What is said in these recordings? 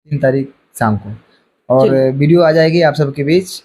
3 तारीख शाम को और चलिए। वीडियो आ जाएगी आप सबके बीच।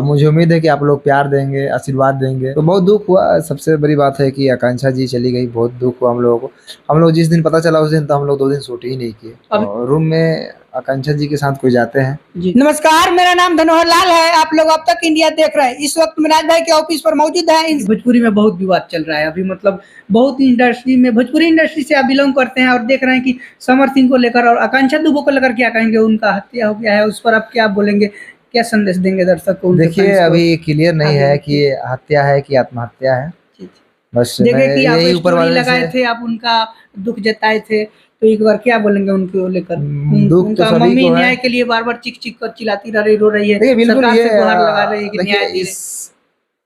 मुझे उम्मीद है कि आप लोग प्यार देंगे, आशीर्वाद देंगे। तो बहुत दुख हुआ, सबसे बड़ी बात है कि आकांक्षा जी चली गई, बहुत दुख हुआ हम लोगों को। हम लोग जिस दिन पता चला उस दिन तो हम लोग 2 दिन शूट ही नहीं किए। अभी और रूम में आकांक्षा जी के साथ कोई जाते हैं। जी नमस्कार, मेरा नाम धनोहर लाल है। आप लोग अब तक इंडिया देख रहे हैं। इस वक्त मिराज भाई के ऑफिस पर मौजूद है। भोजपुरी में बहुत विवाद चल रहा है अभी, मतलब बहुत इंडस्ट्री में, भोजपुरी इंडस्ट्री से आप बिलोंग करते हैं और देख रहे हैं कि समर सिंह को लेकर और आकांक्षा दुबे को लेकर क्या कहेंगे। उनका हत्या हो गया है, उस पर आप क्या बोलेंगे, क्या संदेश देंगे दर्शक को, उनके देखिए फैंस को? अभी क्लियर नहीं आगे है कि देखिए। ये हत्या है कि आत्महत्या है। ठीक। बस मैं देखिए कि आप यही ऊपर स्टोरी वाले से लगाए थे, आप उनका दुख जताए थे, तो एक बार क्या बोलेंगे उनको लेकर? दुख तो उनका सभी मम्मी को है। न्याय के लिए बार-बार चीख-चीख कर चिल्लाती रह रही, रो रही है, देखिए बिल्कुल सरकार ये से गुहार लगा रही है कि देखिए न्याय मिले।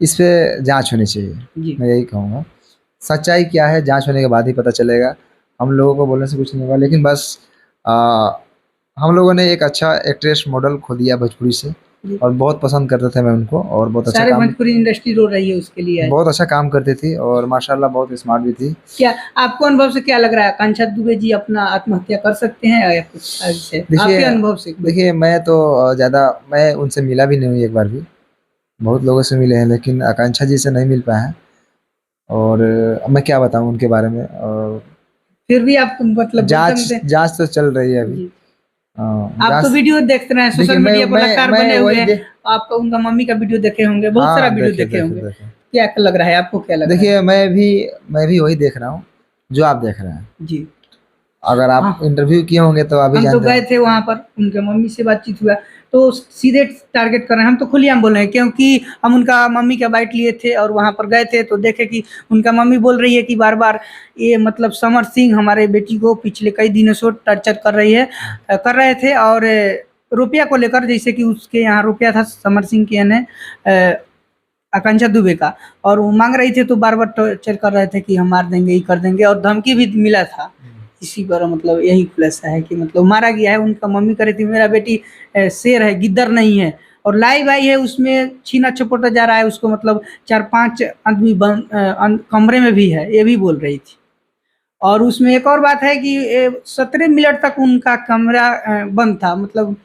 इस पे जांच होनी चाहिए। जी। मैं यही कहूँगा, सच्चाई क्या है जांच होने के बाद ही पता चलेगा। हम लोगों को बोलने से कुछ नहीं होगा, लेकिन बस आ, हम लोगों ने एक अच्छा एक्ट्रेस मॉडल खो दिया भोजपुरी से जी। और बहुत पसंद करते थे मैं उनको और सारे भोजपुरी इंडस्ट्री रो रही है उसके लिए। बहुत अच्छा काम करती थी और माशाल्लाह बहुत स्मार्ट भी थी। क्या आपको अनुभव से क्या लग रहा है, आकांक्षा दुबे जी अपना आत्महत्या कर सकते हैं या कुछ ऐसे आपके अनुभव से? देखिए मैं तो ज़्यादा मैं उनसे मिला भी नहीं हूँ एक बार भी। बहुत लोगों से मिले हैं लेकिन आकांक्षा जी से नहीं मिल पाया है। और मैं क्या बताऊँ उनके बारे में। और फिर भी आप मतलब बोल सकते हैं। जांच तो चल रही है अभी। जी। आप तो जांच वीडियो देखते रहे हैं, देखिए सोशल मीडिया पर लगातार बने मैं हुए वही हैं। आप उनका मम्मी का वीडियो देखे होंगे, बहुत सारा हाँ वीडियो देखे देखे देखे होंगे। देखे। क्या लग रहा है आपको, क्या लग रहा है? देखिए मैं भी वही देख रहा हूँ जो आप देख रहे हैं। जी। अगर आप हाँ। इंटरव्यू किए होंगे तो अभी हम तो जानते गए हैं। थे वहाँ पर, उनके मम्मी से बातचीत हुआ, तो सीधे टारगेट कर रहे हैं। हम तो खुलेआम बोल रहे हैं क्योंकि हम उनका मम्मी का बाइट लिए थे और वहाँ पर गए थे तो देखे कि उनका मम्मी बोल रही है कि बार-बार ये मतलब समर सिंह हमारे बेटी को पिछले कई दिनों से टॉर्चर कर रही है, कर रहे थे। और रुपया को लेकर, जैसे कि उसके यहाँ रुपया था समर सिंह के यानी आकांक्षा दुबे का, और वो माँग रही थी तो बार-बार टॉर्चर कर रहे थे कि हम मार देंगे, ये कर देंगे, और धमकी भी मिला था। इसी पर मतलब यही खुलासा है कि मतलब मारा गया है। उनका मम्मी कह रही थी मेरा बेटी शेर है, गिद्दर नहीं है, और लाइव आई है उसमें छीना-झपटा जा रहा है उसको, मतलब 4-5 आदमी कमरे में भी है, ये भी बोल रही थी। और उसमें एक और बात है कि 17 मिनट तक उनका कैमरा बंद था, मतलब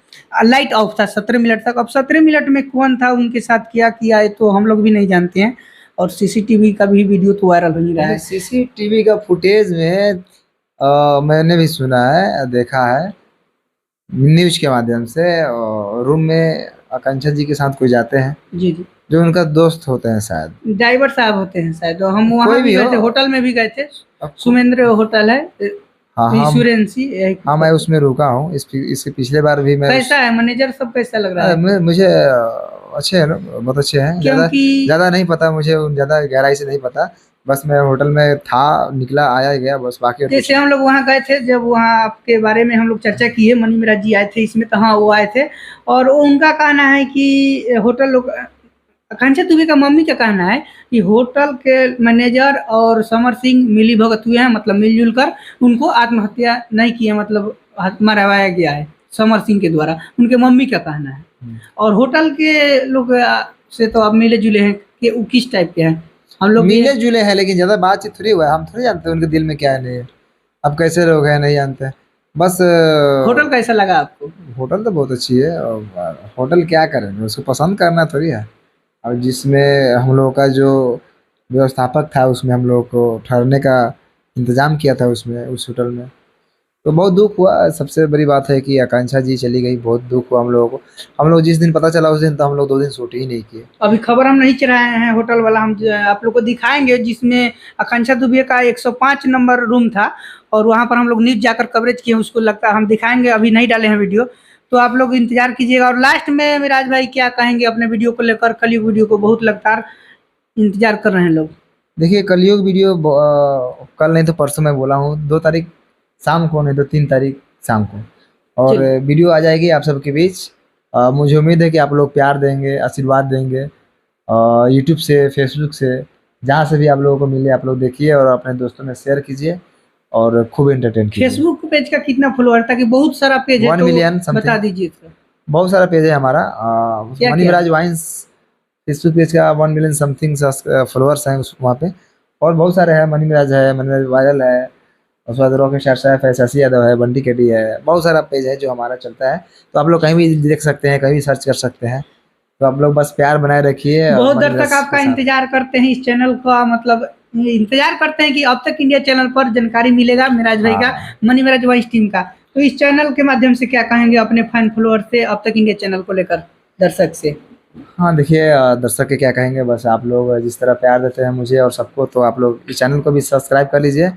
लाइट ऑफ था 17 मिनट तक। अब 17 मिनट में कौन था उनके साथ, क्या किया, ये तो हम लोग भी नहीं जानते हैं। और सीसीटीवी का भी वीडियो तो वायरल हो ही रहा है। सीसीटीवी का फुटेज में मैंने भी सुना है, देखा है न्यूज के माध्यम से। रूम में आकांक्षा जी के साथ कोई जाते हैं जी, जी। जो उनका दोस्त होते हैं शायद। ड्राइवर साहब होते हैं शायद। हम वहाँ कोई भी भी गए हो। थे, होटल में भी गए थे। अब सुमेंद्र होटल है, हाँ इंश्योरेंसी हाँ मैं उसमें रुका हूँ। इसके पिछले बार भी मैं कैसा है मैनेजर सब, कैसा लग रहा है? मुझे अच्छे हैं ना, बहुत अच्छे हैं। क्योंकि ज़्यादा नहीं पता मुझे, ज़्यादा गहराई से नहीं पता। बस मैं होटल में था, निकला आया गया बस, बाकी और कुछ जैसे हम लोग वहाँ गए थे, जब वहाँ आपके बारे में हम लोग चर्चा किए, मनी मिराज जी आए थे इसमें, तो हाँ वो आए थे। और उनका कहना है कि होटल लोग, आकांक्षा दुबे का मम्मी का कहना है कि होटल के मैनेजर और समर सिंह मिली भगत हुए हैं, मतलब मिलजुल कर उनको आत्महत्या नहीं की है, मतलब मरवाया गया है समर सिंह के द्वारा, उनके मम्मी का कहना है। और होटल के लोग से तो आप मिले जुले हैं कि वो किस टाइप के हैं? हम लोग मिले जुले हैं लेकिन ज़्यादा बातचीत थोड़ी हुआ है। हम थोड़ी जानते हैं उनके दिल में क्या है नहीं है। अब कैसे लोग हैं नहीं जानते। बस होटल कैसा लगा आपको? होटल तो बहुत अच्छी है। और होटल क्या करेंगे, उसको पसंद करना थोड़ी है। और जिसमें हम लोगों का जो व्यवस्थापक था उसमें हम लोग को ठहरने का इंतज़ाम किया था उसमें, उस होटल में। तो बहुत दुख हुआ, सबसे बड़ी बात है कि आकांक्षा जी चली गई, बहुत दुख हुआ हम लोगों को। हम लोग जिस दिन पता चला उस दिन तो हम लोग 2 दिन शूट ही नहीं किए। अभी खबर हम नहीं चलाए हैं होटल वाला, हम आप लोग को दिखाएँगे, जिसमें आकांक्षा दुबे का 105 नंबर रूम था और वहाँ पर हम लोग न्यूज़ जाकर कवरेज किए, उसको लगता है हम दिखाएँगे, अभी नहीं डाले हैं वीडियो, तो आप लोग इंतज़ार कीजिएगा। और लास्ट में मिराज भाई क्या कहेंगे अपने वीडियो को लेकर? कल वीडियो को बहुत लगातार इंतज़ार कर रहे हैं लोग। देखिए कलयुग वीडियो कल नहीं तो परसों मैं बोला हूँ, 2 तारीख शाम को, नहीं तो 3 तारीख शाम को और जी। वीडियो आ जाएगी आप सबके बीच। मुझे उम्मीद है कि आप लोग प्यार देंगे, आशीर्वाद देंगे। यूट्यूब से, फेसबुक से, जहाँ से भी आप लोगों को मिले आप लोग देखिए और अपने दोस्तों में शेयर कीजिए और खूब एंटरटेन कीजिए। फेसबुक पेज का कितना फॉलोअर? ताकि बहुत सारा पेज है 1 तो मिलियन बता समथिंग, दीजिए तो। बहुत सारा पेज है हमारा। क्या मनी क्या है? मिराज वाइन्स फेसबुक पेज का 1 मिलियन समथिंग फॉलोअर्स हैं वहाँ पे। और बहुत सारे हैं, मनी मिराज है, मनी मिराज वायरल है, उसके बाद रॉकेट स्टार है, शशि यादव है, बंटी केडी है, बहुत सारा पेज है जो हमारा चलता है। तो आप लोग कहीं भी देख सकते हैं, कहीं भी सर्च कर सकते हैं। तो आप लोग बस प्यार बनाए रखिए बहुत मनी दर्शक रस के आपका साथ। इंतजार करते हैं इस चैनल का, मतलब इंतजार करते हैं कि अब तक इंडिया चैनल पर जानकारी मिलेगा मिराज भाई का, हाँ मनी मिराज वॉइस टीम का। तो इस चैनल के माध्यम से क्या कहेंगे अपने फैन फॉलोअर से, अब तक इंडिया चैनल को लेकर दर्शक से? हाँ, देखिए दर्शक के क्या कहेंगे, बस आप लोग जिस तरह प्यार देते हैं मुझे और सबको, तो आप लोग इस चैनल को भी सब्सक्राइब कर लीजिए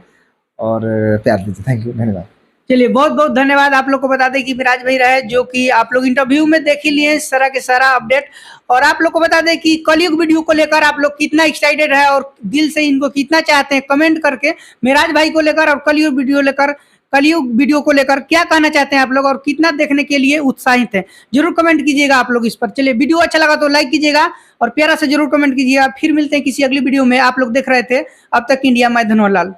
और प्यार दीजिए। थैंक यू, धन्यवाद। चलिए बहुत बहुत धन्यवाद। आप लोग को बता दें कि मिराज भाई रहे, जो कि आप लोग इंटरव्यू में देख ही लिए सारा के सारा अपडेट। और आप लोग को बता दें कि कलयुग वीडियो को लेकर आप लोग कितना एक्साइटेड है और दिल से इनको कितना चाहते हैं, कमेंट करके मिराज भाई को लेकर और कलयुग वीडियो को लेकर क्या कहना चाहते हैं आप लोग और कितना देखने के लिए उत्साहित है, जरूर कमेंट कीजिएगा आप लोग इस पर। चलिए वीडियो अच्छा लगा तो लाइक कीजिएगा और प्यारा से जरूर कमेंट कीजिएगा। फिर मिलते हैं किसी अगली वीडियो में। आप लोग देख रहे थे अब तक इंडिया, मैं धनोहर लाल।